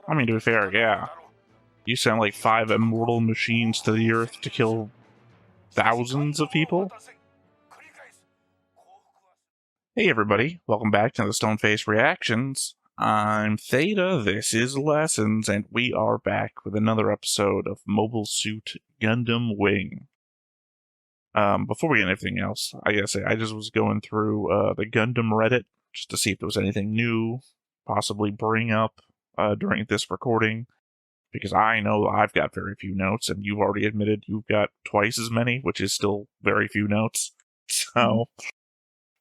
I mean, to be fair, yeah. You sent like 5 immortal machines to the Earth to kill thousands of people? Hey everybody, welcome back to the Stoneface Reactions. I'm Theta, this is Lessons, and we are back with another episode of Mobile Suit Gundam Wing. Before we get anything else, I gotta say, I just was going through the Gundam Reddit just to see if there was anything new, possibly bring up during this recording, because I know I've got very few notes, and you've already admitted you've got twice as many, which is still very few notes. So,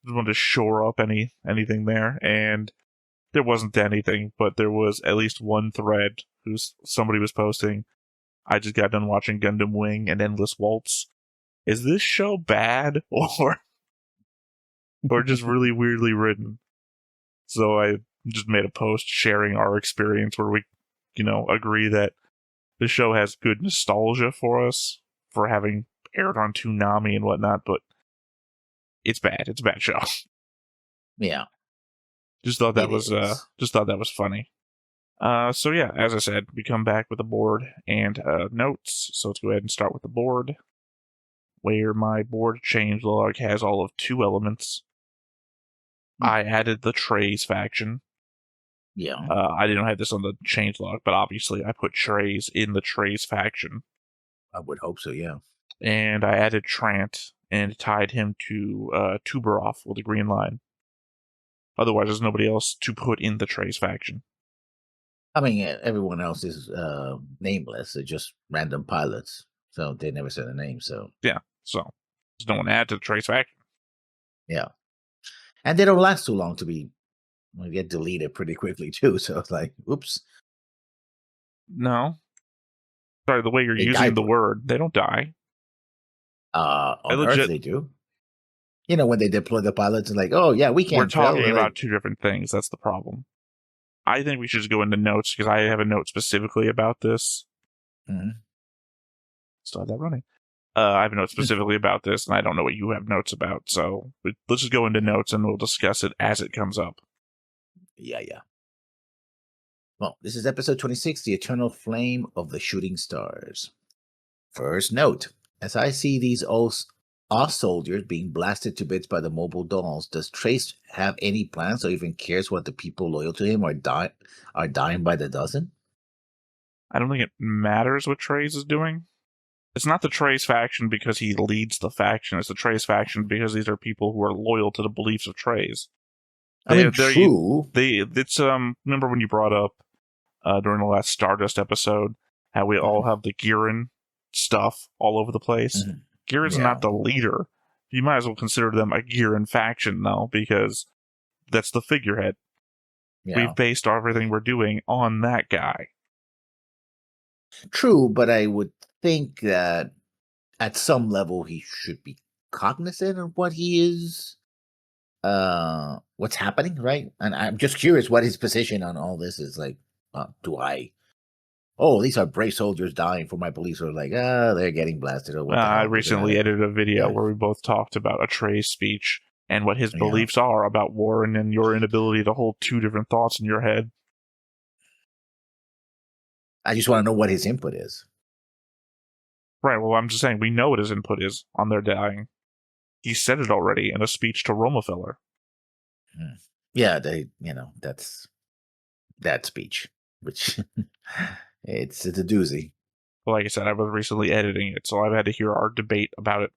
just wanted to shore up anything there, and there wasn't anything, but there was at least one thread somebody was posting. I just got done watching Gundam Wing and Endless Waltz. Is this show bad or just really weirdly written? So I just made a post sharing our experience where we, agree that the show has good nostalgia for us for having aired on Toonami and whatnot, but it's bad. It's a bad show. Yeah. Just thought that was funny. So yeah, as I said, we come back with a board and notes. So let's go ahead and start with the board, where my board changelog has all of 2 elements. I added the Trays faction. Yeah. I didn't have this on the changelog, but obviously I put Trays in the Trays faction. I would hope so, yeah. And I added Trant and tied him to Tuberoff with a green line. Otherwise, there's nobody else to put in the Trays faction. I mean, everyone else is nameless. They're just random pilots. So they never said a name, so... Yeah, so there's no one to add to the Trays faction. Yeah. And they don't last too long to be... They get deleted pretty quickly, too. So it's like, oops. No. Sorry, the way you're using the word, they don't die. On Earth, they do. When they deploy the pilots, and like, oh, yeah, we can't. We're talking about 2 different things. That's the problem. I think we should just go into notes, because I have a note specifically about this. Mm-hmm. Still have that running. I have a note specifically about this, and I don't know what you have notes about, so let's just go into notes, and we'll discuss it as it comes up. Yeah. Well, this is episode 26, The Eternal Flame of the Shooting Stars. First note, as I see these Oz soldiers being blasted to bits by the mobile dolls, does Trace have any plans or even cares what the people loyal to him are dying by the dozen? I don't think it matters what Trace is doing. It's not the Trace faction because he leads the faction. It's the Trace faction because these are people who are loyal to the beliefs of Trace. True. Remember when you brought up during the last Stardust episode how we all have the Giran stuff all over the place? Mm-hmm. Giran's not the leader. You might as well consider them a Giran faction, though, because that's the figurehead. Yeah. We've based everything we're doing on that guy. True, but I would think that at some level he should be cognizant of what he is, what's happening, right? And I'm just curious what his position on all this is. Like, these are brave soldiers dying for my beliefs, or like, they're getting blasted, or what? I recently edited a video where we both talked about a Trey's speech and what his beliefs are about war, and then your inability to hold 2 different thoughts in your head. I just want to know what his input is. Right, well, I'm just saying, we know what his input is on their dying. He said it already in a speech to Romefeller. Yeah, that's that speech, which it's a doozy. Well, like I said, I was recently editing it, so I've had to hear our debate about it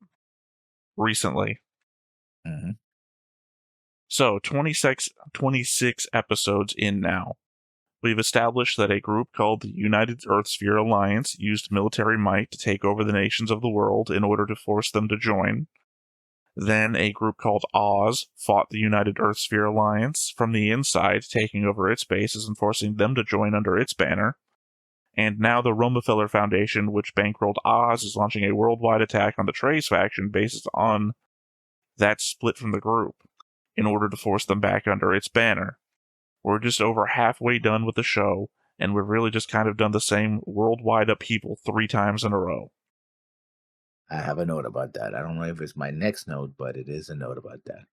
recently. Mm-hmm. So, 26 episodes in now. We've established that a group called the United Earthsphere Alliance used military might to take over the nations of the world in order to force them to join. Then a group called Oz fought the United Earthsphere Alliance from the inside, taking over its bases and forcing them to join under its banner. And now the Romefeller Foundation, which bankrolled Oz, is launching a worldwide attack on the Trace faction based on that split from the group, in order to force them back under its banner. We're just over halfway done with the show, and we've really just kind of done the same worldwide upheaval 3 times in a row. I have a note about that. I don't know if it's my next note, but it is a note about that.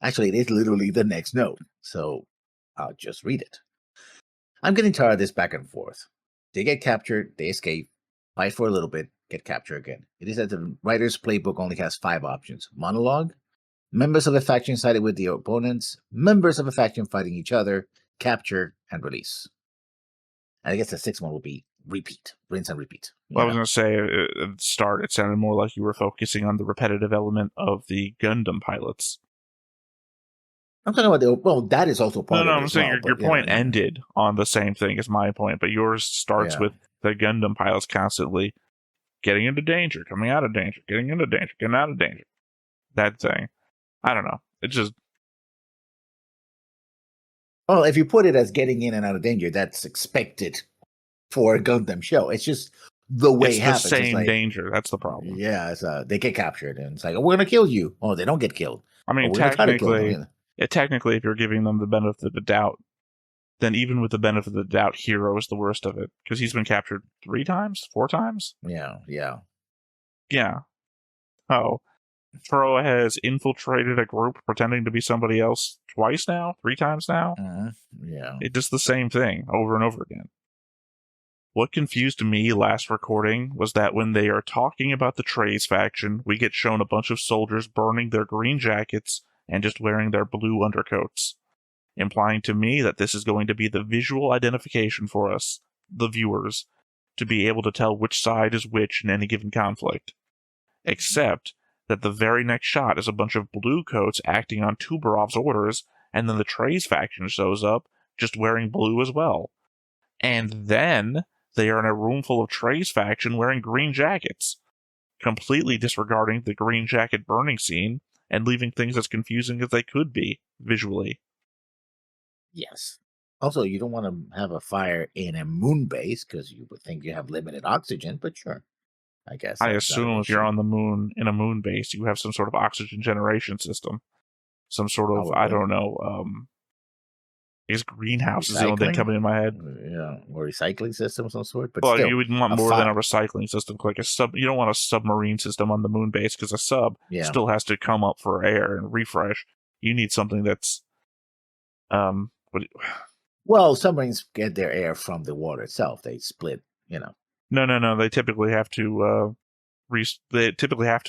Actually, it is literally the next note. So I'll just read it. I'm getting tired of this back and forth. They get captured, they escape, fight for a little bit, get captured again. It is that the writer's playbook only has 5 options: monologue, members of a faction sided with the opponents, members of a faction fighting each other, capture, and release. And I guess the 6th one will be repeat, rinse and repeat. Well, I was going to say at the start, it sounded more like you were focusing on the repetitive element of the Gundam pilots. I'm talking about that is also part of it. I'm saying your point ended on the same thing as my point, but yours starts with the Gundam pilots constantly getting into danger, coming out of danger, getting into danger, getting out of danger. That thing. I don't know. It just... Well, if you put it as getting in and out of danger, that's expected for a Gundam show. It's just the way it happens. It's the same danger. That's the problem. Yeah, they get captured, and it's like, oh, we're going to kill you. Oh, they don't get killed. I mean, technically, if you're giving them the benefit of the doubt, then even with the benefit of the doubt, Hero is the worst of it. Because he's been captured 3 times? 4 times? Yeah. Oh. Tro has infiltrated a group pretending to be somebody else twice now? 3 times now? Yeah. It does the same thing over and over again. What confused me last recording was that when they are talking about the Trace faction, we get shown a bunch of soldiers burning their green jackets and just wearing their blue undercoats, implying to me that this is going to be the visual identification for us, the viewers, to be able to tell which side is which in any given conflict. Except that the very next shot is a bunch of blue coats acting on Tuberov's orders, and then the Trace faction shows up, just wearing blue as well. And then they are in a room full of Trace faction wearing green jackets, completely disregarding the green jacket burning scene, and leaving things as confusing as they could be, visually. Yes. Also, you don't want to have a fire in a moon base, because you would think you have limited oxygen, but sure. I guess. I assume if you're on the moon, in a moon base, you have some sort of oxygen generation system. Some sort of, I don't know, is greenhouse is the only thing coming in my head. Yeah, or recycling system of some sort. But well, still, you would want more than a recycling system, like a sub. You don't want a submarine system on the moon base, because a sub still has to come up for air and refresh. You need something that's, well, submarines get their air from the water itself. They split, No. They typically have to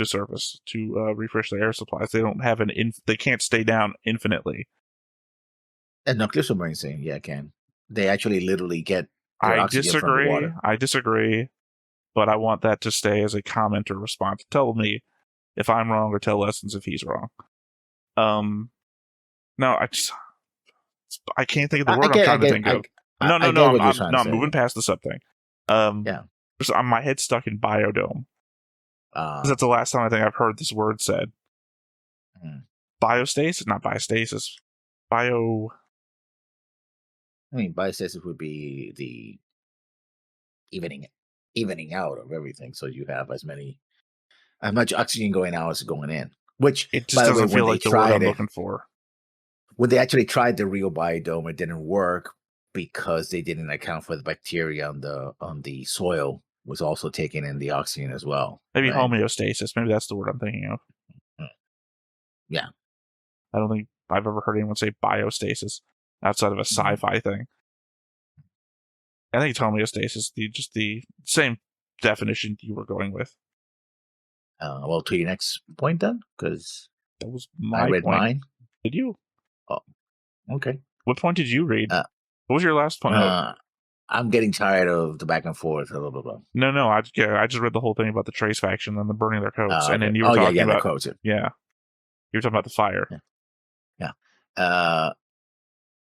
surface to refresh their air supplies. They don't have they can't stay down infinitely. And nuclear submarines, can. They actually literally get their oxygen from the water. I disagree, but I want that to stay as a comment or response. Tell me if I'm wrong, or tell Lessons if he's wrong. No, I can't think of the word I'm trying to think of. I'm moving past the sub thing. My head's stuck in biodome. That's the last time I think I've heard this word said. Biostasis? Not biostasis. Biostasis would be the evening out of everything. So you have as much oxygen going out as going in. Which, it just doesn't feel like the word I'm looking for. When they actually tried the real biodome, it didn't work because they didn't account for the bacteria on the soil was also taking in the oxygen as well. Maybe homeostasis. Maybe that's the word I'm thinking of. Yeah. I don't think I've ever heard anyone say biostasis outside of a sci-fi thing. I think it's homeostasis, just the same definition you were going with. Well, to your next point then, because that was my I read point. Mine. Did you? Oh, okay. What point did you read? What was your last point? I'm getting tired of the back and forth. Blah, blah, blah. No. I just read the whole thing about the Trace faction and the burning their coats, and then you were talking about the coats. Yeah, you were talking about the fire. Yeah.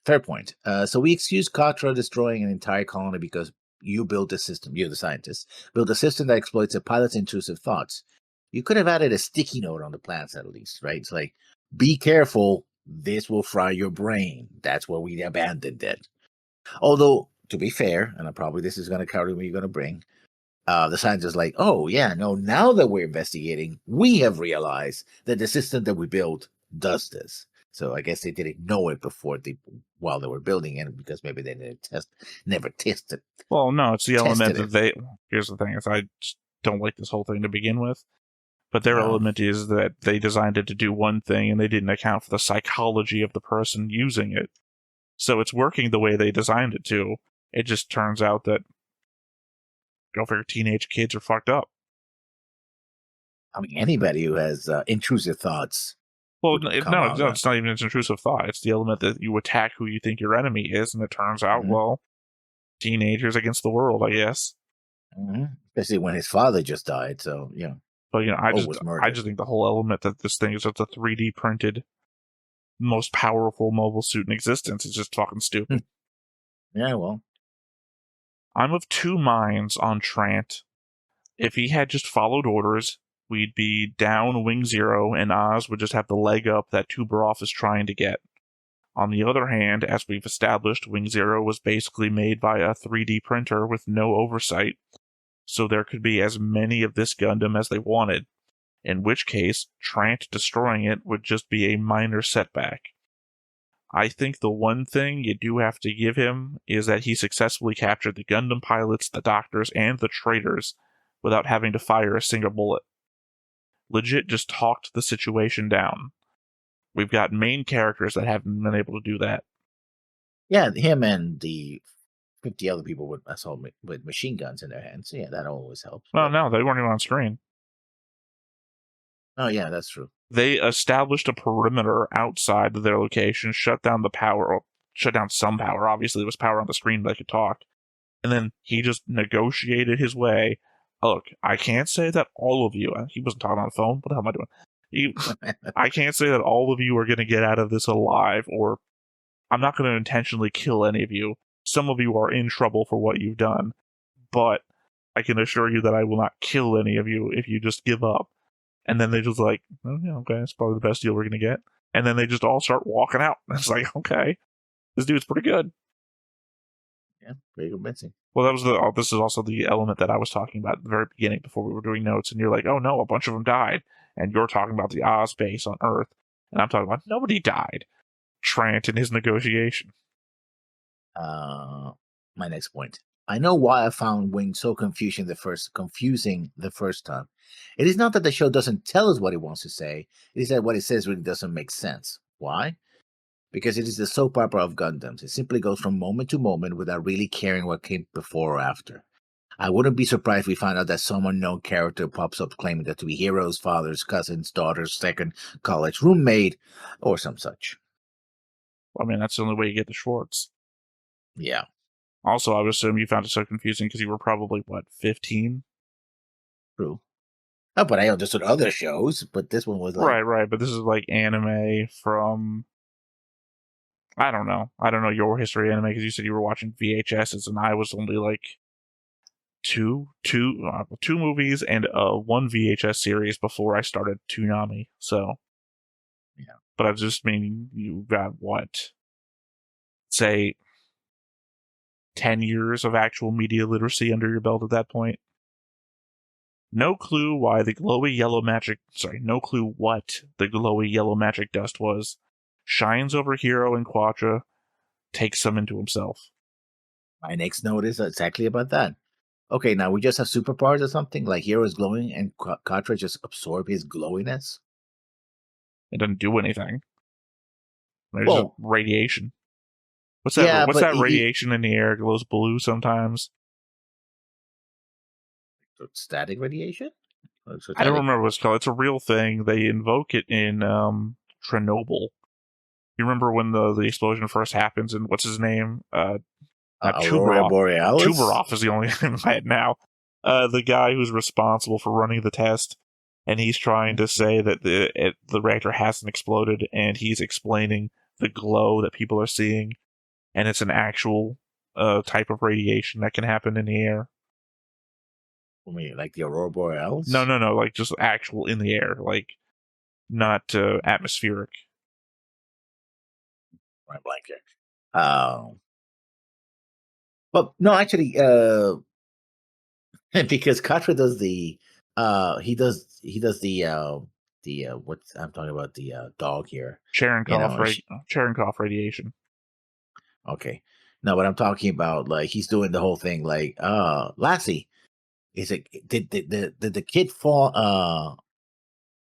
Third point. So we excuse Katra destroying an entire colony because you built a system. You're the scientist. Built a system that exploits a pilot's intrusive thoughts. You could have added a sticky note on the plans at least, right? It's like, be careful. This will fry your brain. That's why we abandoned it. Although, to be fair, and probably this is going to carry what you're going to bring, the scientist is like, oh, yeah, no, now that we're investigating, we have realized that the system that we built does this. So I guess they didn't know it while they were building it, because maybe they never tested. Well, no, it's the element that here's the thing, is I just don't like this whole thing to begin with. But their element is that they designed it to do one thing and they didn't account for the psychology of the person using it. So it's working the way they designed it to. It just turns out that, go figure, teenage kids are fucked up. I mean, anybody who has intrusive thoughts. Well, it's not even an intrusive thought. It's the element that you attack who you think your enemy is, and it turns out, well, teenagers against the world, I guess. Especially when his father just died, so, yeah. But, I just think the whole element that this thing is just a 3D printed, most powerful mobile suit in existence is just fucking stupid. Yeah, well. I'm of two minds on Trant. If he had just followed orders, we'd be down Wing Zero, and Oz would just have the leg up that Tuberoff is trying to get. On the other hand, as we've established, Wing Zero was basically made by a 3D printer with no oversight, so there could be as many of this Gundam as they wanted, in which case, Trant destroying it would just be a minor setback. I think the one thing you do have to give him is that he successfully captured the Gundam pilots, the doctors, and the traitors without having to fire a single bullet. Legit just talked the situation down. We've got main characters that haven't been able to do that. Yeah, him and the 50 other people with machine guns in their hands. Yeah, that always helps. Oh, no, they weren't even on screen. Oh, yeah, that's true. They established a perimeter outside of their location, shut down the power, or shut down some power. Obviously, there was power on the screen, but they could talk. And then he just negotiated his way. Look, I can't say that all of you, he wasn't talking on the phone, what the hell am I doing? I can't say that all of you are going to get out of this alive, or I'm not going to intentionally kill any of you. Some of you are in trouble for what you've done, but I can assure you that I will not kill any of you if you just give up. And then they just like, oh, yeah, okay, that's probably the best deal we're going to get. And then they just all start walking out. It's like, okay, this dude's pretty good. Yeah, pretty convincing. Well, this is also the element that I was talking about at the very beginning before we were doing notes, and you're like, oh no, a bunch of them died. And you're talking about the Oz base on Earth, and I'm talking about nobody died. Trant and his negotiation. My next point. I know why I found Wing so confusing the first time. It is not that the show doesn't tell us what it wants to say. It is that what it says really doesn't make sense. Why? Because it is the soap opera of Gundams. It simply goes from moment to moment without really caring what came before or after. I wouldn't be surprised if we find out that some unknown character pops up claiming that to be heroes, fathers, cousins, daughters, second college roommate, or some such. I mean, that's the only way you get the Schwartz. Yeah. Also, I would assume you found it so confusing because you were probably, 15? True. Oh, but I understood other shows, but this one was like... Right, but this is like anime from... I don't know your history of anime, because you said you were watching VHSs, and I was only like two movies and one VHS series before I started Toonami, so... Yeah. But I just mean, you got, say... 10 years of actual media literacy under your belt at that point. No clue what the glowy yellow magic dust was. Shines over Hero and Quatra, takes some into himself. My next note is exactly about that. Okay, now we just have superpowers or something? Like Hero is glowing and Quatra just absorb his glowiness? It doesn't do anything. There's just radiation. What's that? Yeah, what's that radiation in the air? It glows blue sometimes. Static radiation? I don't remember what it's called. It's a real thing. They invoke it in Chernobyl. You remember when the explosion first happens, and what's his name? Aurora Borealis? Tuberoff is the only name I had now. The guy who's responsible for running the test, and he's trying to say that the reactor hasn't exploded, and he's explaining the glow that people are seeing. And it's an actual type of radiation that can happen in the air. I mean, like the Aurora Borealis? No, like just actual in the air, like not atmospheric. Right, blank here. But no, actually, because Quatra does the he does the what I'm talking about, the dog here. Cherenkov radiation. Okay. No, but I'm talking about, like, he's doing the whole thing, like, Lassie, is it did the kid fall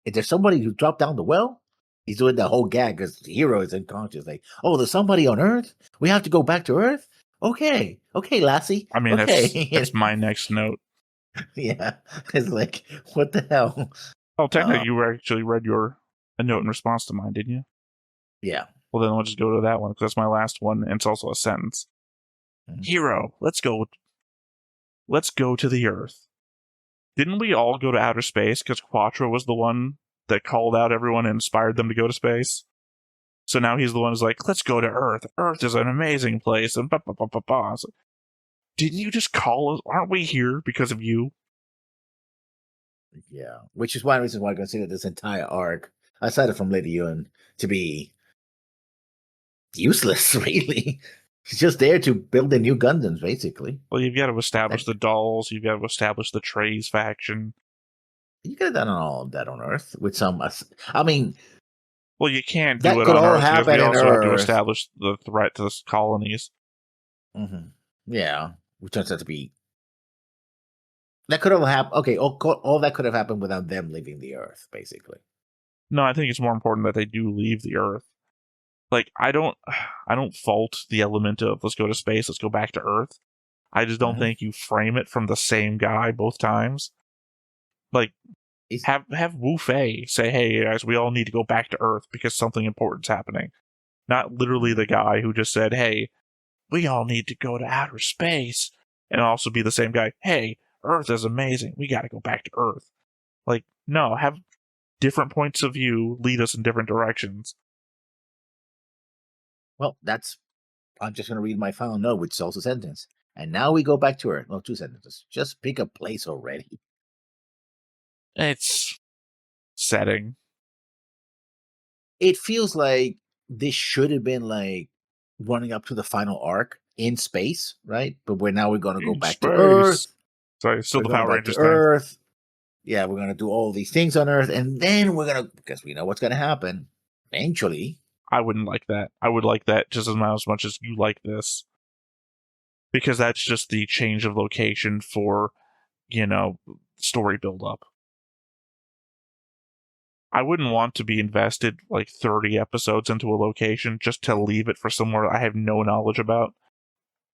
is there somebody who dropped down the well? He's doing the whole gag because the hero is unconscious. Like, oh, there's somebody on Earth. We have to go back to Earth. Okay, Lassie. I mean, Okay, that's my next note. yeah. It's like, what the hell? Oh, technically, you actually read a note in response to mine, didn't you? Yeah. Well, then we'll just go to that one because that's my last one, and it's also a sentence. Mhm. Hero, let's go to the Earth. Didn't we all go to outer space because Quattro was the one that called out everyone and inspired them to go to space? So now he's the one who's like, let's go to Earth. Earth is an amazing place. And So, didn't you just call us? Aren't we here because of you? Yeah, which is one reason why I consider this entire arc, aside from Lady Yun, to be useless. Really, she's just there to build the new Gundams, basically. Well, you've got to establish the dolls. You've got to establish the Trays faction. You could have done all of that on Earth with some. I mean, well, you can't do that it could on all Earth because happen we in also have to Earth. establish the threat to the colonies. Mm-hmm. Yeah, which turns out to be that could have happened. Okay, all that could have happened without them leaving the Earth, basically. No, I think it's more important that they do leave the Earth. Like, I don't fault the element of let's go to space, let's go back to Earth. I just don't think you frame it from the same guy both times. Like, have Wu Fei say, "Hey guys, we all need to go back to Earth because something important's happening." Not literally the guy who just said, "Hey, we all need to go to outer space," and also be the same guy. "Hey, Earth is amazing. We got to go back to Earth." Like, no, have different points of view lead us in different directions. Well, I'm just going to read my final note, which is also a sentence. And now we go back to Earth. No, 2 sentences. Just pick a place already. It's setting. It feels like this should have been like running up to the final arc in space, right? But we're going to go back to Earth. Sorry, still we're the going Power back Rangers to thing. Earth. Yeah, we're going to do all these things on Earth, and then we're going to, because we know what's going to happen eventually. I wouldn't like that. I would like that just as much as you like this. Because that's just the change of location for, story build-up. I wouldn't want to be invested like 30 episodes into a location just to leave it for somewhere I have no knowledge about,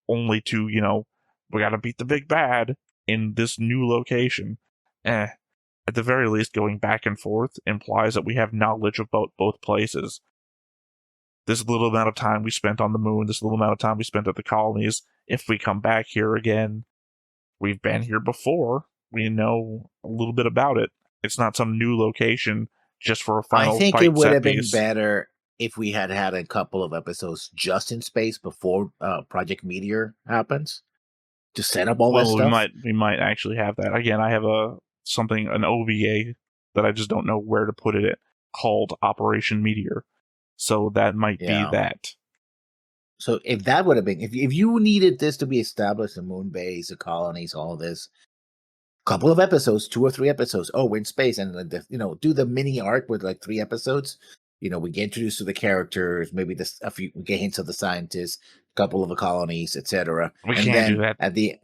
only to, we gotta beat the big bad in this new location. At the very least, going back and forth implies that we have knowledge about both places. This little amount of time we spent on the moon, this little amount of time we spent at the colonies, if we come back here again, we've been here before. We know a little bit about it. It's not some new location just for a final I think fight it would set have been piece. better if we had a couple of episodes just in space before Project Meteor happens to set up all that stuff. We might actually have that. Again, I have an OVA that I just don't know where to put it called Operation Meteor. So that might be that. So if that would have been, if you needed this to be established, the moon base, the colonies, all this, couple of episodes, 2 or 3 episodes. Oh, we're in space, and do the mini arc with like 3 episodes. We get introduced to the characters, maybe we get hints of the scientists, a couple of the colonies, etc. We can't do that at the.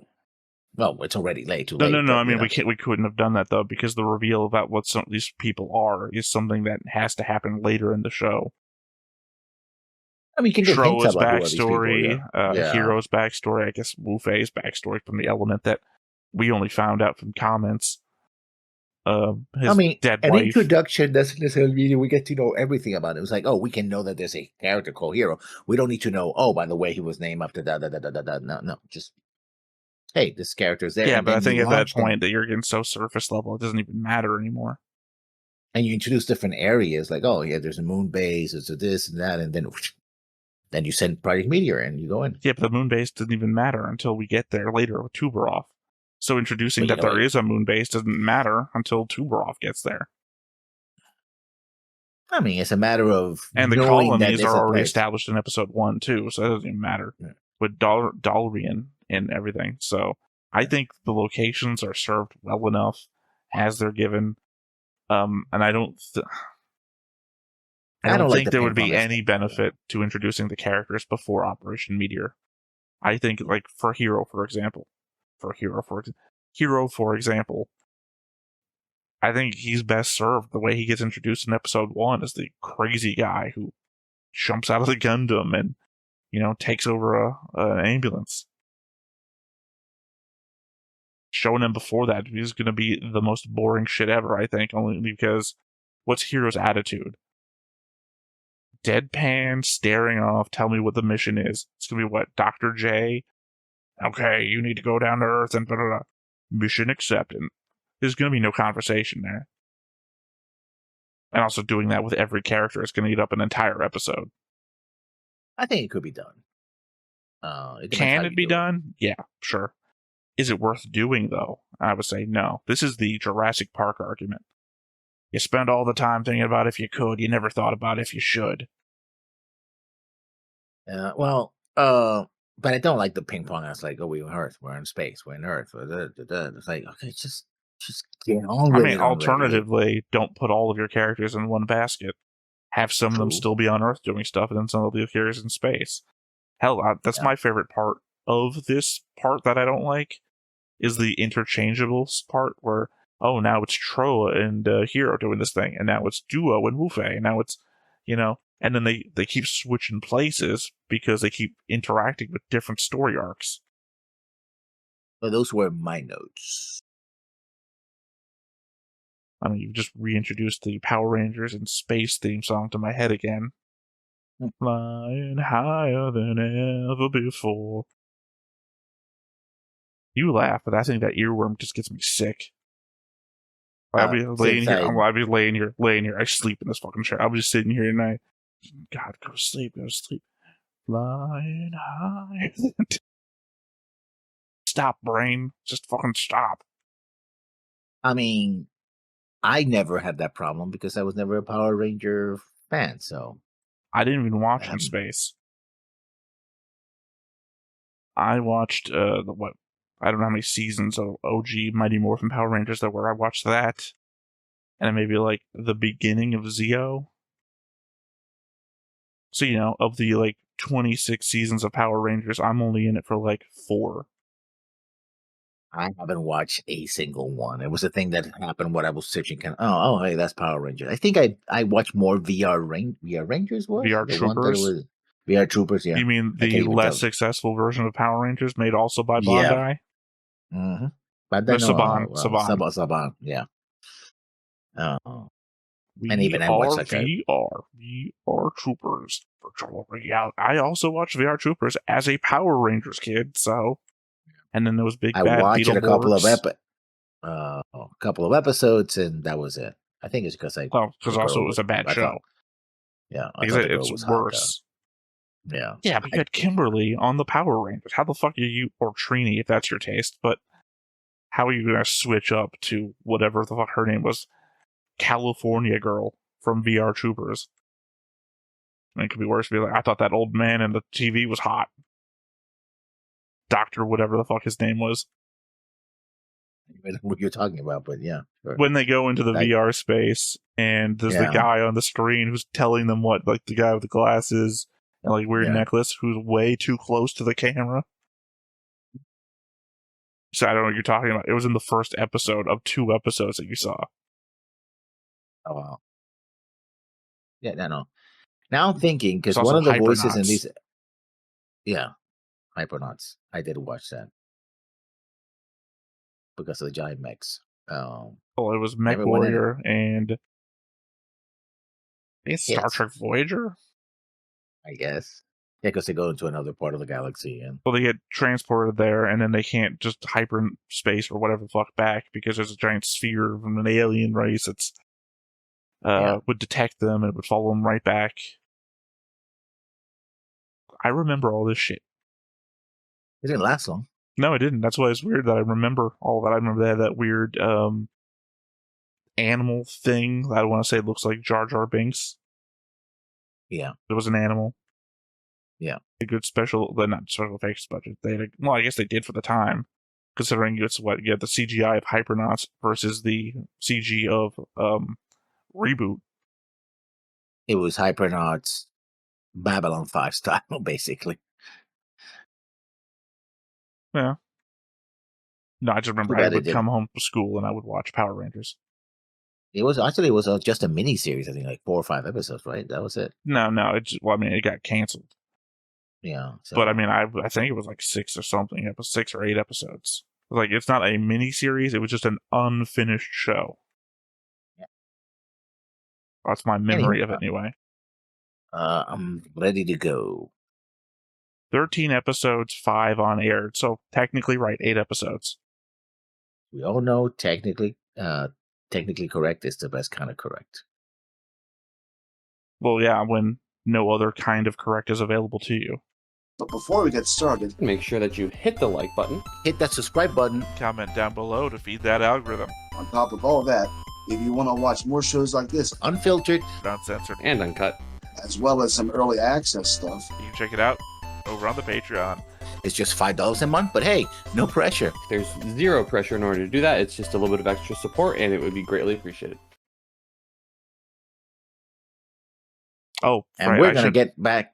Well, it's already late. Too no, late. No. I mean, we couldn't have done that though, because the reveal about what some of these people are is something that has to happen later in the show. I mean, you can get hints Troa's about who are these people. backstory, Hero's backstory, I guess Wu Fei's backstory from the element that we only found out from comments. His dead an wife. Introduction doesn't necessarily mean we get to know everything about it. It was like, oh, we can know that there's a character called Hero. We don't need to know, oh, by the way, he was named after da da da da da da. No, just hey, this character's there. Yeah, but I think at that point that you're getting so surface level, it doesn't even matter anymore. And you introduce different areas, like, oh yeah, there's a moon base, there's a this and that, and then you send Project Meteor and you go in. Yeah, but the moon base doesn't even matter until we get there later with Tuberoff. So introducing that there is a moon base doesn't matter until Tuberoff gets there. I mean, it's a matter of and the colonies are already established in episode 1 too, so that doesn't even matter. Yeah. With Dalrian and everything. So I think the locations are served well enough as they're given. And I don't think there would be any benefit to introducing the characters before Operation Meteor. I think, like, for Hero, for example, I I think he's best served the way he gets introduced in episode 1 as the crazy guy who jumps out of the Gundam and, takes over an ambulance. Showing him before that, he's going to be the most boring shit ever, I think, only because what's Hero's attitude? Deadpan, staring off, tell me what the mission is. It's going to be what? Dr. J? Okay, you need to go down to Earth and blah, blah, blah. Mission accepted. There's going to be no conversation there. And also doing that with every character is going to eat up an entire episode. I think it could be done. Can it be done? Yeah, sure. Is it worth doing, though? I would say no. This is the Jurassic Park argument. You spend all the time thinking about if you could, you never thought about if you should. But I don't like the ping pong. It's like, oh, we're on Earth, we're in space, we're in Earth. It's like, okay, just get on with it. Alternatively, don't put all of your characters in one basket. Have some of them still be on Earth doing stuff, and then some of the characters in space. Hell, that's my favorite part of this part that I don't like, is the interchangeables part where, oh, now it's Troa and Hero doing this thing, and now it's Duo and Wufei, and now it's, and then they keep switching places because they keep interacting with different story arcs. Well, those were my notes. I mean, you've just reintroduced the Power Rangers and Space theme song to my head again. Flying higher than ever before. You laugh, but I think that earworm just gets me sick. I'll be laying here. I sleep in this fucking chair. I'll be just sitting here and God, go to sleep. Flying high. Stop, brain. Just fucking stop. I mean, I never had that problem because I was never a Power Ranger fan, so. I didn't even watch In Space. I watched, I don't know how many seasons of OG Mighty Morphin Power Rangers there were. I watched that. And maybe like the beginning of Zeo. So, of the 26 seasons of Power Rangers, I'm only in it for 4. I haven't watched a single one. It was a thing that happened when I was searching. Hey, that's Power Rangers. I think I watched more VR Rangers. Was VR the Troopers? One that was VR Troopers, yeah. You mean the less successful version of Power Rangers made also by Bandai? Yeah. Mm-hmm. But then Saban. Yeah. And even I watched VR Troopers. Virtual reality. I also watched VR Troopers as a Power Rangers kid, so. And then there was Big Bad Beetleborgs. I watched a couple of episodes, and that was it. I think it's because because also it was a bad show. Because it's worse. Yeah, but you had Kimberly on the Power Rangers. How the fuck are you, or Trini, if that's your taste? But how are you going to switch up to whatever the fuck her name was, California Girl from VR Troopers? I mean, it could be worse. Be like, I thought that old man in the TV was hot. Doctor, whatever the fuck his name was. I know what you're talking about, but yeah. Sure. When they go into the VR space, and there's the guy on the screen who's telling them what, the guy with the glasses and weird necklace, who's way too close to the camera. So I don't know what you're talking about. It was in the first episode of 2 episodes that you saw. Oh wow. Yeah, no. Now I'm thinking, because one of the voices in these, Hypernauts. I did watch that because of the giant mechs. It was Mech Warrior and it's Star Trek Voyager, I guess. Yeah, because they go into another part of the galaxy, and they get transported there, and then they can't just hyperspace or whatever the fuck back because there's a giant sphere from an alien race that's would detect them and would follow them right back. I remember all this shit. It didn't last long. No, it didn't. That's why it's weird that I remember all of that. I remember they had that weird animal thing that I want to say looks like Jar Jar Binks. Yeah. It was an animal. Yeah. A good not special effects budget. I guess they did for the time, considering it's what you have the CGI of Hypernauts versus the CG of Reboot. It was Hypernauts Babylon 5 style, basically. Yeah. No, I just remember I would come home from school and I would watch Power Rangers. It was just a mini series. I think like 4 or 5 episodes, right? That was it. No, it got canceled. Yeah. So. But I mean, I think it was like 6 or something, 6 or 8 episodes. Like, it's not a mini series; it was just an unfinished show. Yeah. That's my memory of it, anyway. I'm ready to go. 13 episodes, 5 on air. So technically, right, 8 episodes. We all know technically correct is the best kind of correct. Well, yeah, when no other kind of correct is available to you. But before we get started, make sure that you hit the like button, hit that subscribe button, comment down below to feed that algorithm. On top of all that, if you want to watch more shows like this, unfiltered, uncensored, and uncut, as well as some early access stuff, you can check it out over on the Patreon. It's just $5 a month, but hey, no pressure. There's zero pressure in order to do that. It's just a little bit of extra support, and it would be greatly appreciated. Oh, and right, we're going to get back.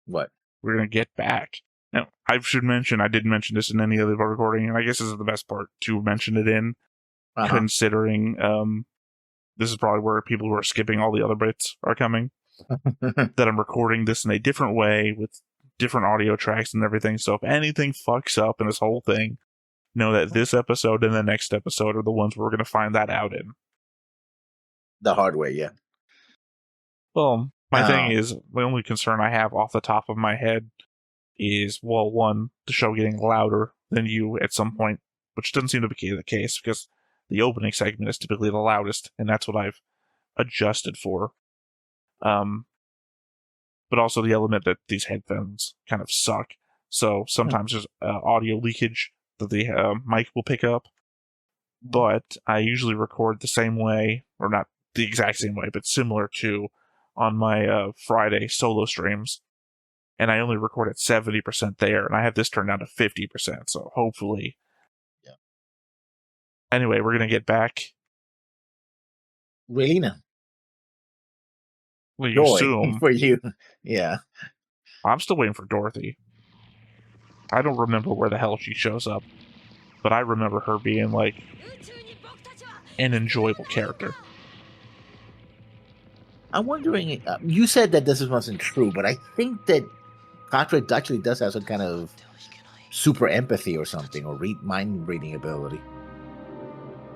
What? We're going to get back. Now, I should mention, I didn't mention this in any other recording, and I guess this is the best part to mention it in, considering this is probably where people who are skipping all the other bits are coming. That I'm recording this in a different way with different audio tracks and everything. So if anything fucks up in this whole thing, know that this episode and the next episode are the ones we're going to find that out in. The hard way, yeah. Well, my thing is, the only concern I have off the top of my head is, well, one, the show getting louder than you at some point, which doesn't seem to be the case because the opening segment is typically the loudest, and that's what I've adjusted for. But also the element that these headphones kind of suck. So sometimes there's audio leakage that the mic will pick up. But I usually record the same way, or not the exact same way, but similar to on my Friday solo streams. And I only record at 70% there, and I have this turned down to 50%. So hopefully. Yeah. Anyway, we're going to get back. Relina. Well, you assume. For you. Yeah. I'm still waiting for Dorothy. I don't remember where the hell she shows up, but I remember her being like an enjoyable character. I'm wondering, you said that this wasn't true, but I think that Cartwright actually does have some kind of super empathy or something, or mind reading ability.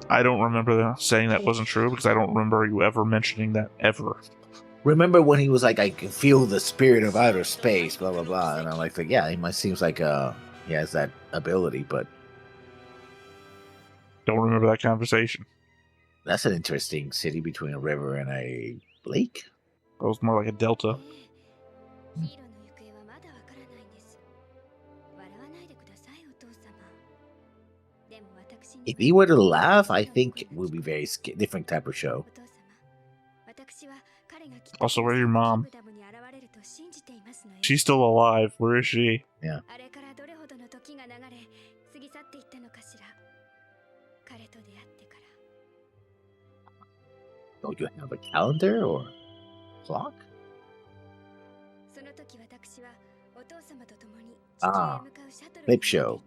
I don't remember saying that wasn't true because I don't remember you ever mentioning that ever. Remember when he was like, I can feel the spirit of outer space, blah, blah, blah. And I'm like, yeah, he seems like he has that ability, but... Don't remember that conversation. That's an interesting city between a river and a lake. That was more like a delta. If he were to laugh, I think it would be very different type of show. Also, where's your mom? She's still alive. Where is she? Yeah. Oh, you have a calendar or clock? Clip show.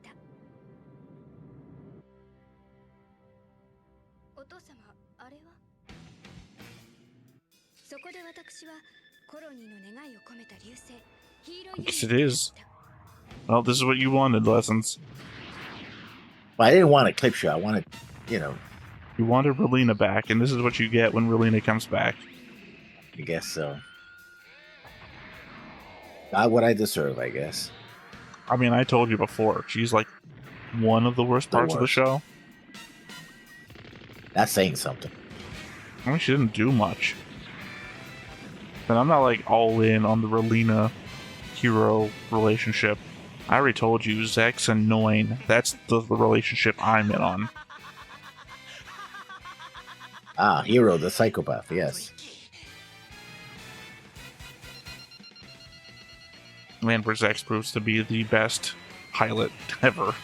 Yes, it is. Well, this is what you wanted, Lessons. Well, I didn't want a clip show. I wanted, You wanted Relina back, and this is what you get when Relina comes back. I guess so. Not what I deserve, I guess. I mean, I told you before, she's like one of the worst parts of the show. That's saying something. I mean, she didn't do much. But I'm not like all in on the Relina hero relationship. I already told you, Zex and Noin, that's the relationship I'm in on. Hero, the psychopath, yes. Man, where Zex proves to be the best pilot ever.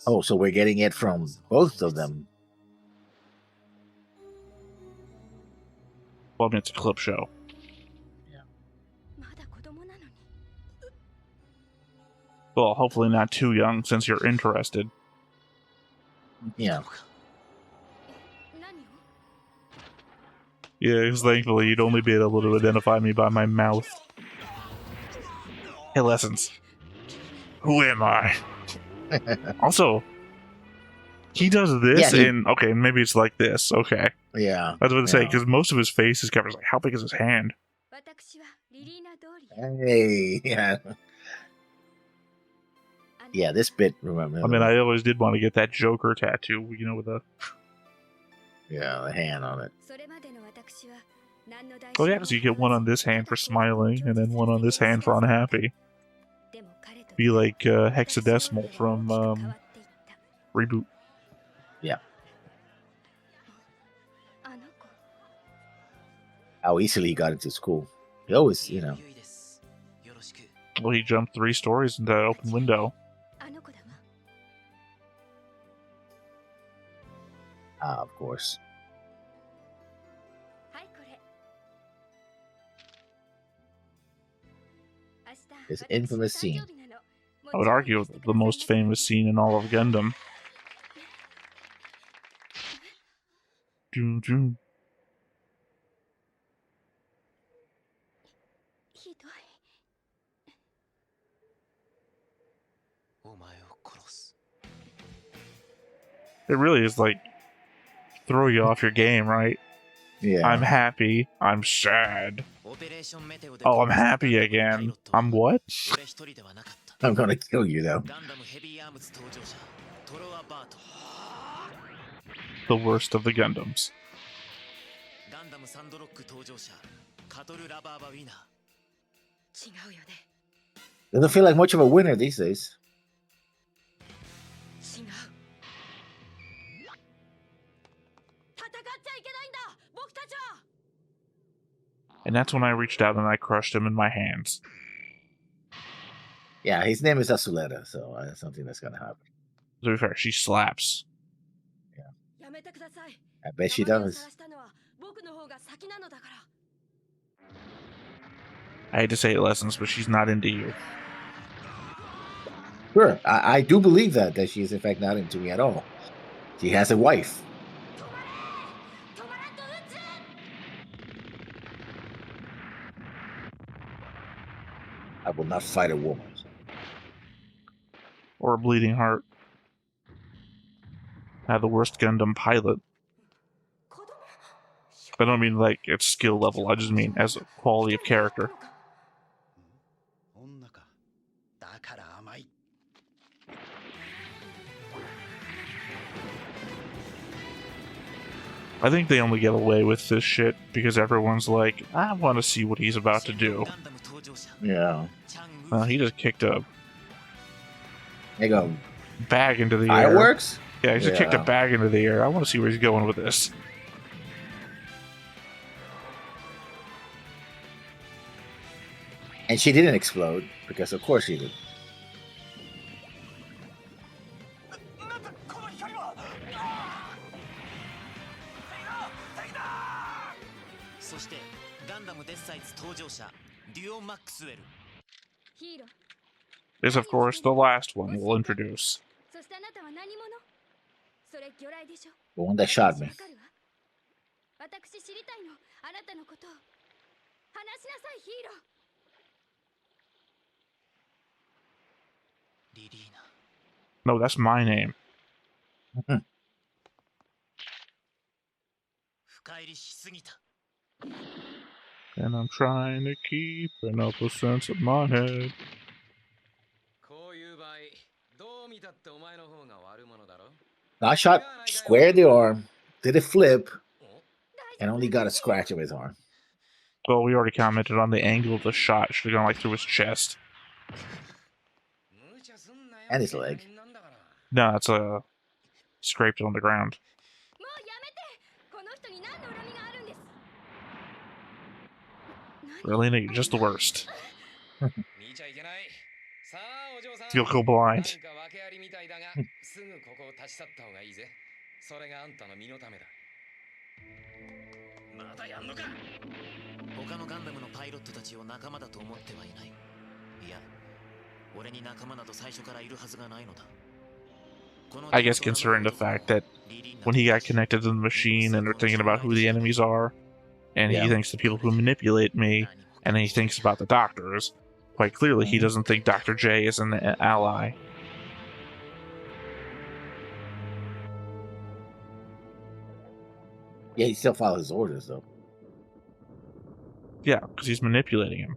Oh, so we're getting it from both of them. Well, I mean, it's a clip show. Well, hopefully not too young, since you're interested. Yeah. Yeah, because thankfully you'd only be able to identify me by my mouth. Hey, Lessons. Who am I? Also, he does this in... Okay, maybe it's like this. Okay. Yeah. I was going to say, because most of his face is covered. Like, how big is his hand? Hey, yeah. Yeah, this bit, remember. I mean, I always did want to get that Joker tattoo, you know, with a... Yeah, the hand on it. Oh yeah, so you get one on this hand for smiling, and then one on this hand for unhappy. Be like Hexadecimal from Reboot. Yeah. How easily he got into school. He always, you know. Well, he jumped 3 stories into that open window. Of course. This infamous scene. I would argue the most famous scene in all of Gundam. Doom, doom. It really is like throw you off your game, right? Yeah. I'm happy. I'm sad. Oh, I'm happy again. I'm what? I'm gonna kill you though. The worst of the Gundams. Doesn't feel like much of a winner these days. And that's when I reached out and I crushed him in my hands. Yeah, his name is Azuleta, so that's something that's gonna happen. To be fair, she slaps. Yeah. I bet she does. I hate to say it, Lessons, but she's not into you. Sure, I do believe that she is in fact not into me at all. She has a wife. I will not fight a woman. Or a bleeding heart. I have the worst Gundam pilot. I don't mean like its skill level, I just mean as a quality of character. I think they only get away with this shit because everyone's like, I want to see what he's about to do. Yeah. He just kicked a They go bag into the air. fireworks? Yeah, he just kicked a bag into the air. I want to see where he's going with this. And she didn't explode, because of course she did. Is, of course, the last one we'll introduce. The one that shot me. No, that's my name. And I'm trying to keep enough a sense of my head. I shot square in the arm, did a flip, and only got a scratch of his arm. Well, we already commented on the angle of the shot. Should have gone like through his chest. And his leg. No, it's scraped on the ground. Really, you're just the worst. You'll go blind. 他のガンダムのパイロットたちを仲間だと思ってはいない。いや、俺に仲間など最初からいるはずがないのだ。 I guess considering the fact that when he got connected to the machine and they're thinking about who the enemies are, and he thinks the people who manipulate me, and then he thinks about the doctors, quite clearly he doesn't think Dr. J is an ally. Yeah, he still follows his orders, though. Yeah, because he's manipulating him.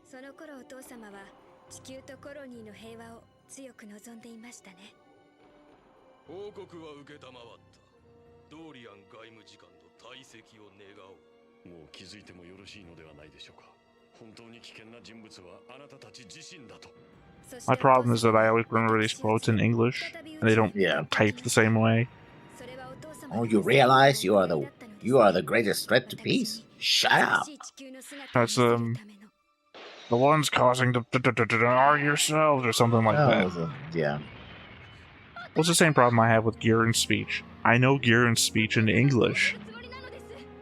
その頃お父様は地球とコロニーの平和を強く望んでいましたね。報告は受けたまわった。ドーリアン外務次官と退席を願おう。もう気づいてもよろしいのではないでしょうか。本当に危険な人物はあなたたち自身だと。 My problem is that I always remember these quotes in English, and they don't type the same way. Oh, you realize you are the greatest threat to peace? Shut up. That's the ones causing the are yourselves or something like that. Yeah. Well, it's the same problem I have with Gihren's speech. I know Gihren's speech in English,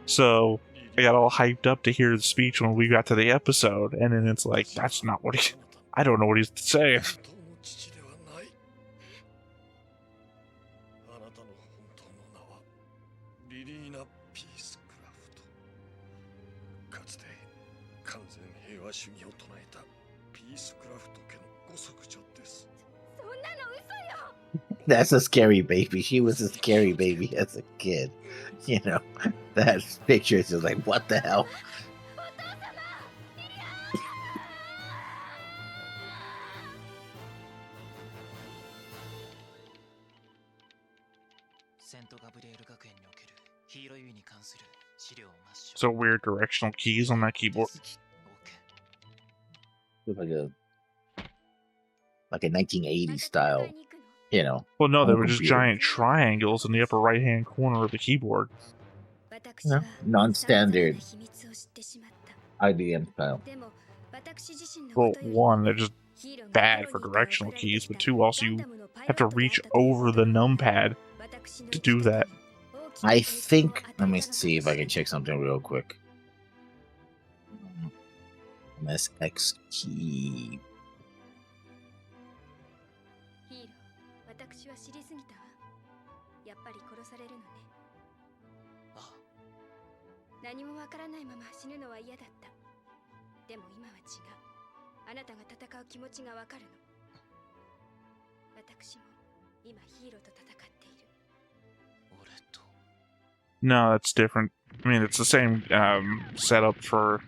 so I got all hyped up to hear the speech when we got to the episode, and then it's like, that's not what he... I don't know what he's saying. That's a scary baby. She was a scary baby as a kid. You know, that picture is just like, what the hell? So weird directional keys on that keyboard. Like a 1980s style, you know. Well, no, they were just giant triangles in the upper right-hand corner of the keyboard. Yeah, non-standard IBM style. Well, one, they're just bad for directional keys, but two, also you have to reach over the numpad to do that. I think, let me see if I can check something real quick. MSX key. No, that's different. I mean, it's the same setup for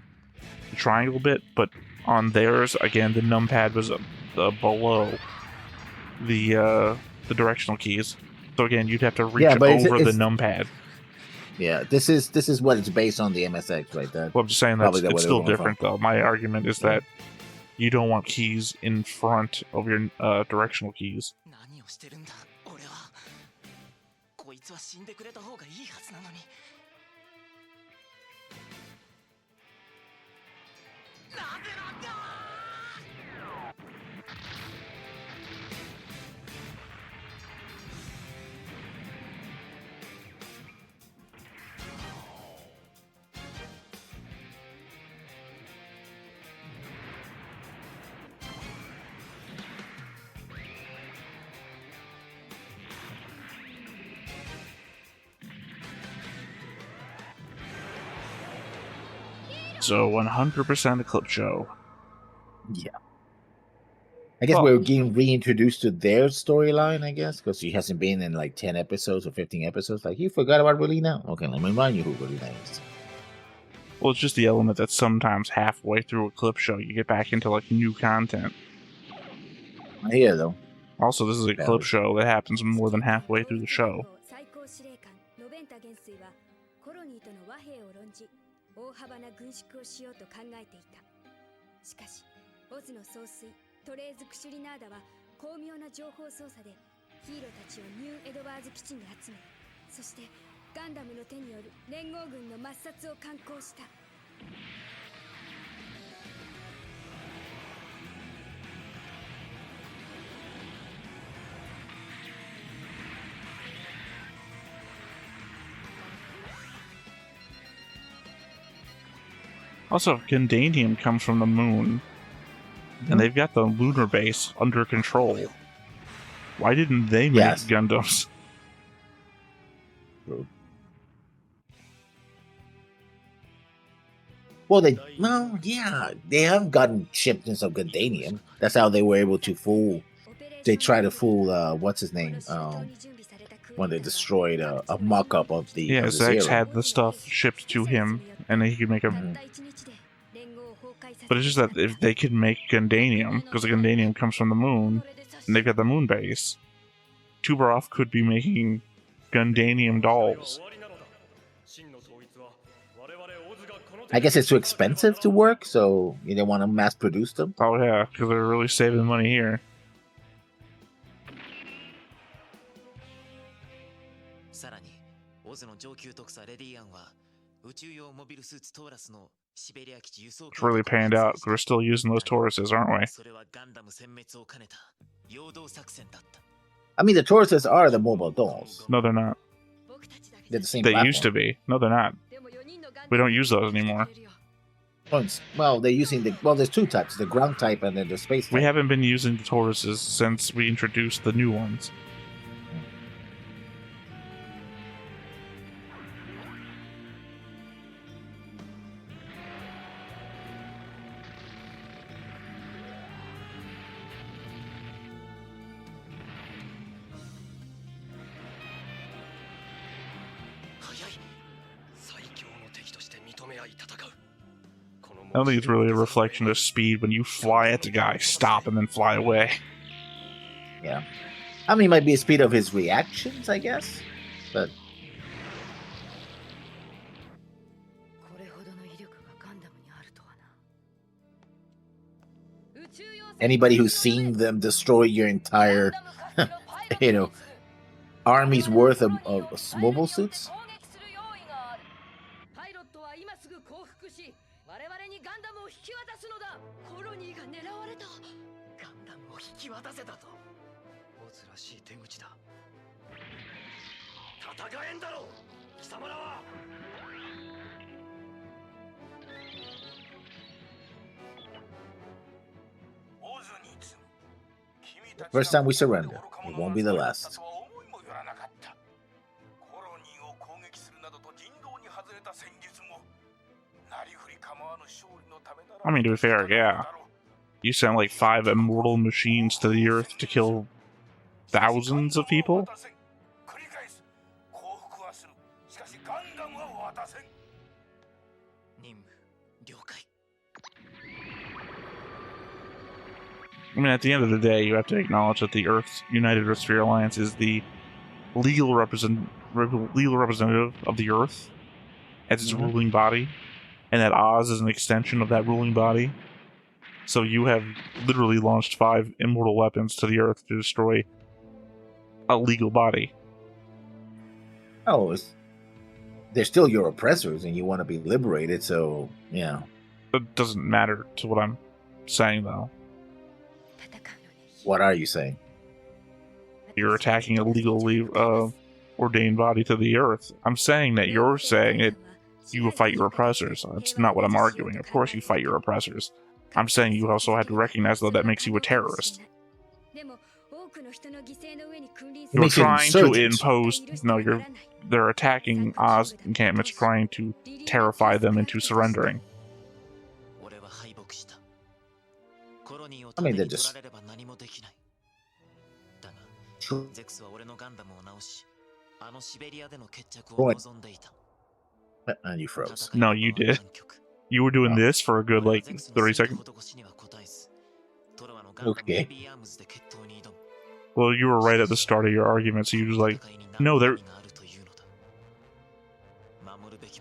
the triangle bit, but on theirs, again, the numpad was below the directional keys. So again, you'd have to reach over the numpad. Yeah, this is what it's based on, the MSX, right? That, well, I'm just saying that it's still different, though. My argument is that you don't want keys in front of your directional keys. So 100% a clip show. Yeah. I guess we're getting reintroduced to their storyline, I guess, because she hasn't been in like 10 episodes or 15 episodes. Like, you forgot about Relina? Okay, let me remind you who Relina is. Well, it's just the element that sometimes halfway through a clip show, you get back into like new content. I hear, though. Also, this is a clip show that happens more than halfway through the show. 大幅な軍縮をしようと考えていた。しかし、オズの総帥トレーズ・クシュリナーダは巧妙な情報操作でヒーローたちをニューエドワーズ基地に集め、そしてガンダムの手による連合軍の抹殺を敢行した。Also, Gundanium comes from the moon, and they've got the lunar base under control. Why didn't they make Yes. Gundams? Well, they have gotten shipments of Gundanium. That's how they were able to fool. They try to fool what's his name? When they destroyed a mock-up of the Yeah, of the Zex Zero. had the stuff shipped to him, and then he could make a. But it's just that if they could make Gundanium, because the Gundanium comes from the moon, and they've got the moon base, Tuberoff could be making Gundanium dolls. I guess it's too expensive to work, so you don't want to mass produce them. Oh yeah, because they're really saving money here. さらにオズの上級特佐レディアンは宇宙用モビルスーツトーラスのシベリア基地輸送 It's really panned out. We're still using those Tauruses, aren't we? それはガンダム殲滅を兼ねた陽動作戦だった I mean, the Tauruses are the mobile dolls. No, they're not. They're the same They platform. used to be. No, they're not. We don't use those anymore. Well, they're using the... Well, there's two types. The ground type and then the space type. We haven't been using the Tauruses since we introduced the new ones. I don't think it's really a reflection of speed when you fly at the guy, stop, and then fly away. Yeah. I mean, it might be a speed of his reactions, I guess. But anybody who's seen them destroy your entire, army's worth of mobile suits? パイロットは今すぐ降伏し、我々にガンダムを引き渡すのだ。コロニーが狙われた。ガンダムを引き渡せたと。オズらしい手口だ。戦えんだろう、貴様らは。First time we surrender. It won't be the last. I mean, to be fair, yeah. You sent like 5 immortal machines to the Earth to kill thousands of people? I mean, at the end of the day, you have to acknowledge that the United Earth Sphere Alliance is the legal representative of the Earth as its ruling body, and that Oz is an extension of that ruling body. So you have literally launched 5 immortal weapons to the Earth to destroy a legal body. Oh, they're still your oppressors, and you want to be liberated. So yeah, It doesn't matter to what I'm saying, though. What are you saying? You're attacking a legally ordained body to the Earth. I'm saying that you're saying that you will fight your oppressors. That's not what I'm arguing. Of course you fight your oppressors. I'm saying you also have to recognize, though, that makes you a terrorist. You're trying to impose... No, they're attacking Oz encampments, trying to terrify them into surrendering. I mean, they're just... And you froze. No, you did. You were doing this for a good, 30 seconds. Okay. Well, you were right at the start of your argument, so you was like, no, they're...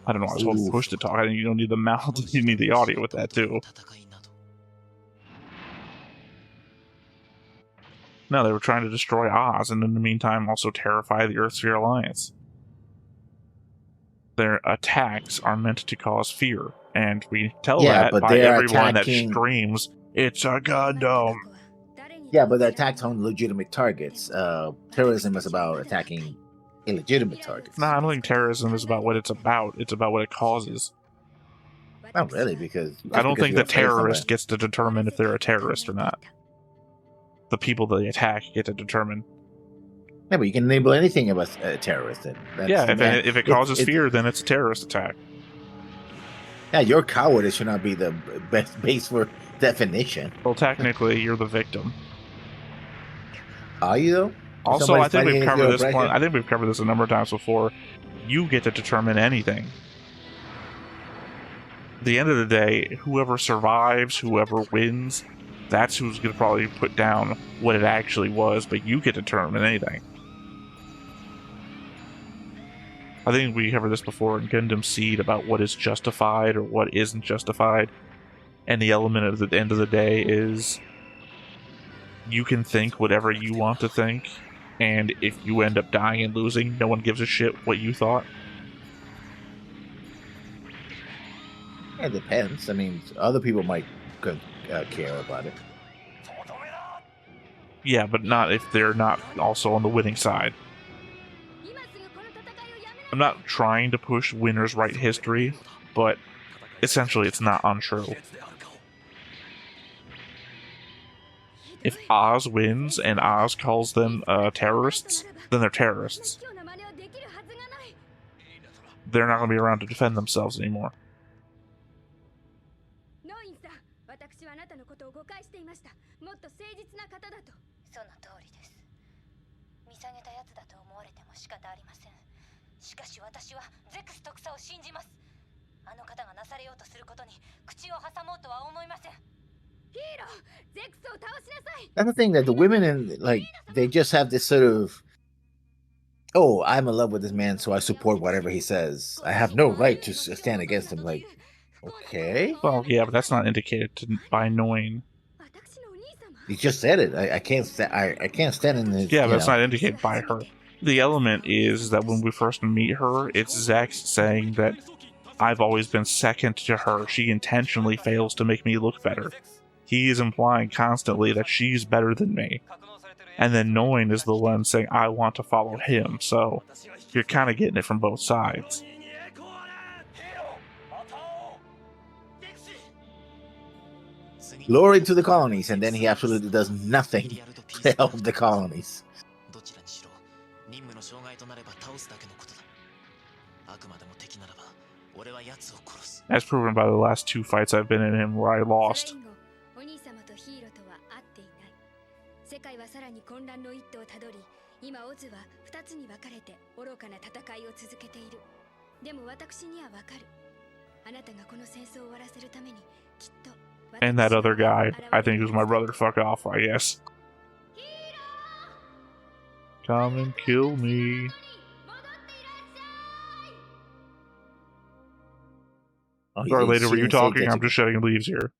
I don't know, I was holding push to talk. You don't need the mouth, you need the audio with that, too. No, they were trying to destroy Oz, and in the meantime also terrify the Earth Sphere Alliance. Their attacks are meant to cause fear, and we tell that by everyone that screams, "It's a Gundam!" Yeah, but the attacks on legitimate targets. Terrorism is about attacking illegitimate targets. No, I don't think terrorism is about what it's about. It's about what it causes. Not really, because I don't think the you're afraid of terrorist somebody. gets to determine if they're a terrorist or not. The people that they attack get to determine. Yeah, but you can label anything of a terrorist. Then. Yeah, if it causes fear, then it's a terrorist attack. Yeah, your cowardice should not be the best base for definition. Well, technically, you're the victim. Are you though? Also, I Somebody's think fighting we've against covered your this. oppression? I think we've covered this a number of times before. You get to determine anything. At the end of the day, whoever survives, whoever wins, that's who's going to probably put down what it actually was. But you get to determine anything. I think we covered this before in Gundam Seed about what is justified or what isn't justified. And the element at the end of the day is you can think whatever you want to think, and if you end up dying and losing, no one gives a shit what you thought. It depends. I mean, other people might care about it. Yeah, but not if they're not also on the winning side. I'm not trying to push winners right history, but essentially it's not untrue. If Oz wins and Oz calls them terrorists, then they're terrorists. They're not going to be around to defend themselves anymore. That's the thing that the women in they just have this sort of, oh, I'm in love with this man, so I support whatever he says. I have no right to stand against him. Like, okay, Well, yeah, but that's not indicated by knowing. he just said it. I can't stand. I can't stand in this. Yeah, but that's not indicated by her. The element is that when we first meet her, it's Zack saying that I've always been second to her. She intentionally fails to make me look better. He is implying constantly that she's better than me. And then knowing is the one saying, I want to follow him. So you're kind of getting it from both sides. Lure into the colonies, and then he absolutely does nothing to help the colonies. As proven by the last two fights I've been in him where I lost. And that other guy, I think was my brother. Fuck off, I guess. Come and kill me. Oh, Sorry, later, were you talking? I'm just shedding leaves here.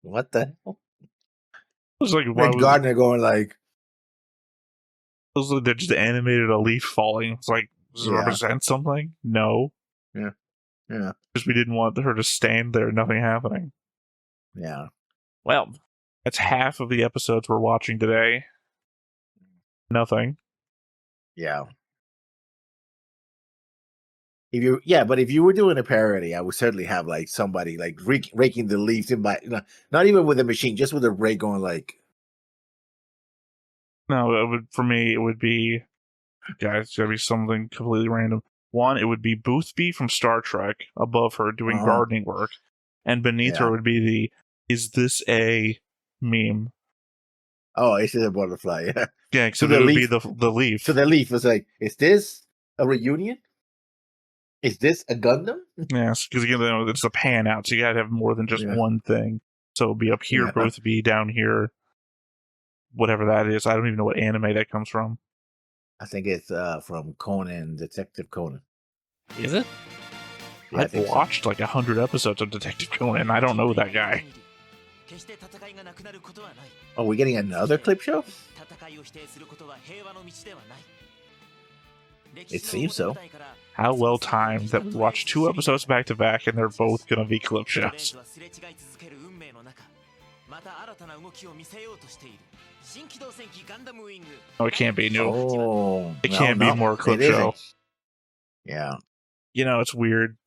What the hell? It was like, Red Gardner going like... It was like they just animated a leaf falling. It's like, does it represent something? No. Yeah. Yeah. Because we didn't want her to stand there, nothing happening. Yeah. Well, that's half of the episodes we're watching today. Nothing. Yeah. But if you were doing a parody, I would certainly have like somebody like raking the leaves in by, not even with a machine, just with a rake going like. No, for me, it would be, guys, it's gotta be something completely random. One, it would be Boothby from Star Trek above her doing gardening work, and beneath her would be is this a meme? Oh, it's a butterfly. Yeah. Yeah, so it would be the leaf. So the leaf was like, is this a reunion? Is this a Gundam? Yes, because again, it's a pan out, so you gotta have more than just one thing. So it'll be up here, Boothby, down here, whatever that is. I don't even know what anime that comes from. I think it's from Conan, Detective Conan. Is it? Yeah, I've watched like 100 episodes of Detective Conan. I don't know that guy. Oh, we're getting another clip show? It seems so. How well timed that we watched 2 episodes back to back and they're both gonna be clip shows. Oh, it can't be new. Oh, it can't be more clip show. Yeah. You know, it's weird.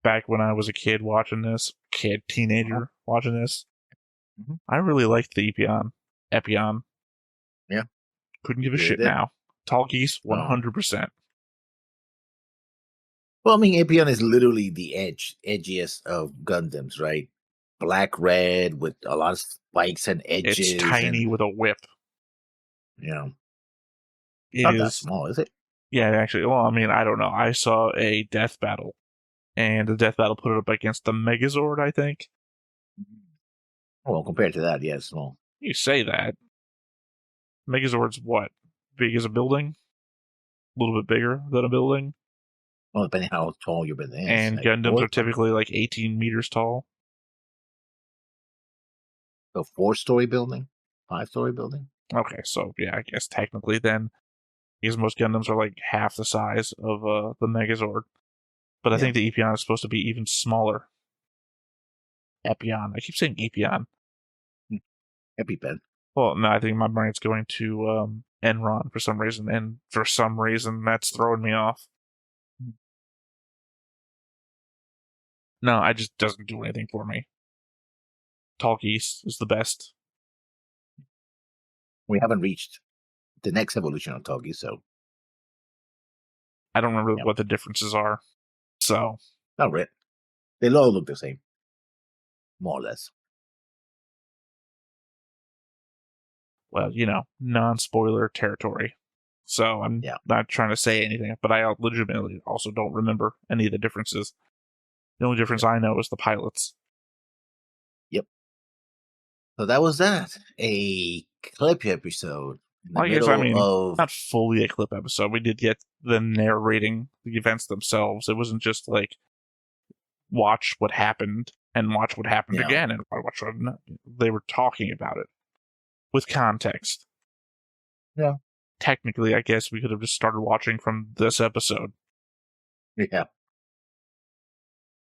back when I was a kid watching this, teenager watching this. Mhm. I really liked the epyon. Yeah. Couldn't give a Yeah, shit it did. now. Tall Geese, No. 100%. Well, I mean, epyon is literally the edgiest of Gundams, right? Black, red, with a lot of spikes and edges. It's tiny and, with a whip. you know, It not that is, small, is it? yeah, actually, well, I mean, I don't know. I saw a death battle, and the death battle put it up against the Megazord, I think. Well, compared to that, yeah, it's small. You say that. Megazord's what? Big as a building? A little bit bigger than a building? Well, depending how tall your been is. And like, Gundams are typically like 18 meters tall. a 4-story building, 5-story building. Okay, so yeah, I guess technically then, because most Gundams are like half the size of the Megazord. But I Yeah. think the epyon is supposed to be even smaller. Epyon. I keep saying epyon. EpiPen. Well, no, I think my brain's going to Enron for some reason, and for some reason that's throwing me off. No, it just doesn't do anything for me. Tall Geese is the best. We haven't reached the next evolution of Togi, so I don't remember Yeah. what the differences are. So, not really. They all look the same, more or less. well, non-spoiler territory. So I'm Yeah. not trying to say anything, but I legitimately also don't remember any of the differences. The only difference I know is the pilots. So that was that. A clip episode in the I guess, middle of not fully a clip episode. We did get the narrating the events themselves. It wasn't just like watch what happened and watch what happened Yeah. again and watch what they were talking about it with context. Yeah. Technically, I guess we could have just started watching from this episode. yeah.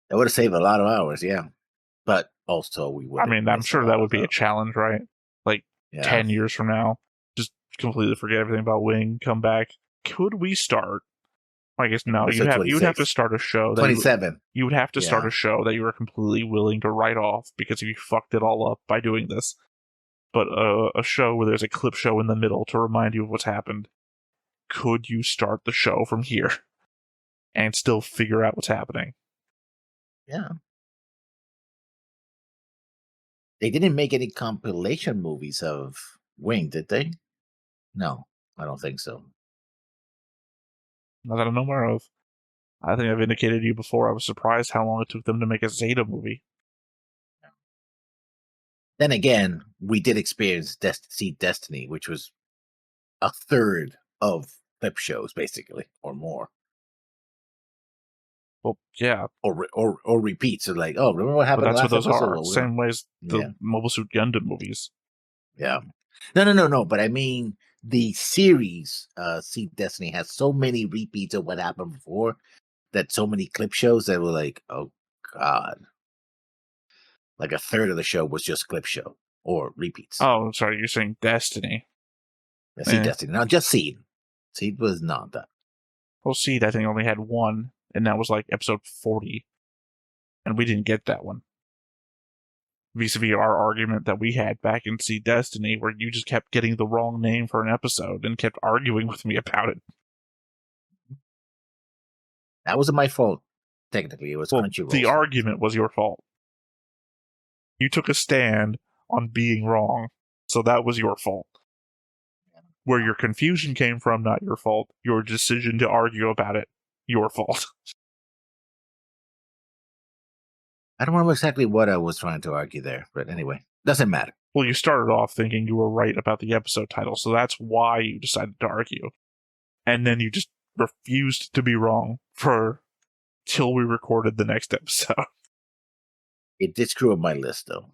That would have saved a lot of hours, yeah. But also we would. I'm sure that would be a challenge, right? Like 10 years from now, just completely forget everything about Wing, come back. Could we start? I guess no. Episode You would have to 26. start a show that 27. you would have to start Yeah. a show that you were completely willing to write off because you fucked it all up by doing this. But a show where there's a clip show in the middle to remind you of what's happened. Could you start the show from here and still figure out what's happening? Yeah. They didn't make any compilation movies of Wing, did they? No, I don't think so. Not that I'm aware of. I think I've indicated to you before, I was surprised how long it took them to make a Zeta movie. Then again, we did experience See Destiny, which was a third of clip shows, basically, or more, Well, yeah, or repeats. So like, oh, remember what but happened that's what last those episode? are. Well, Same way as the Yeah. Mobile Suit Gundam movies. Yeah. No. But I mean, the series, See Destiny, has so many repeats of what happened before that so many clip shows that were like, oh god, like a third of the show was just clip show or repeats. Oh, sorry, you're saying Destiny. Yeah, See eh. Destiny, not just Seed. Seed was not that. Well, Seed, I think, only had one, and that was like episode 40. And we didn't get that one. Vis-a-vis our argument that we had back in Seed Destiny, where you just kept getting the wrong name for an episode and kept arguing with me about it. That wasn't my fault. Technically, it was Crunchyroll's the fault. argument was your fault. You took a stand on being wrong, so that was your fault. Where your confusion came from, not your fault. Your decision to argue about it, your fault. I don't remember exactly what I was trying to argue there, but anyway, doesn't matter. Well, you started off thinking you were right about the episode title, so that's why you decided to argue. And then you just refused to be wrong till we recorded the next episode. It did screw up my list, though.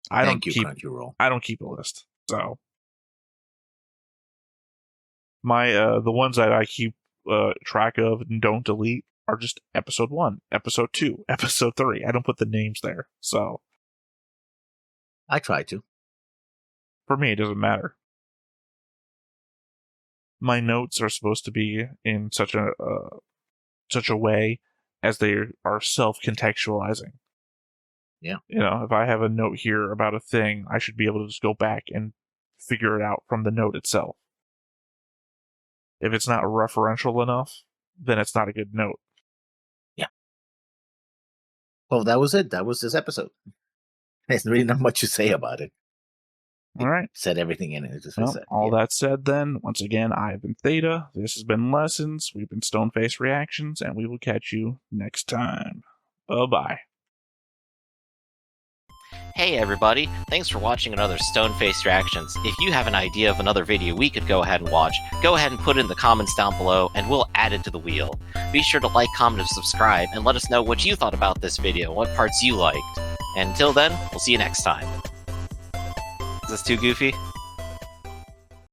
Thank you, Crunchyroll. I don't keep a list, so my the ones that I keep track of and don't delete are just episode 1, episode 2, episode 3. I don't put the names there, so I try to. for me, it doesn't matter. My notes are supposed to be in such a way as they are self-contextualizing. Yeah. You know, if I have a note here about a thing, I should be able to just go back and figure it out from the note itself. If it's not referential enough, then it's not a good note. Well, that was it. That was this episode. There's really not much to say about it. All right. Said everything in it. Just Well, said, all that said, then, once again, I've been Theta. This has been Lessons. We've been Stoneface Reactions, and we will catch you next time. Bye-bye. Hey everybody, thanks for watching another Stoneface Reactions. If you have an idea of another video we could go ahead and watch, go ahead and put it in the comments down below and we'll add it to the wheel. Be sure to like, comment, and subscribe and let us know what you thought about this video, what parts you liked. And until then, we'll see you next time. Is this too goofy?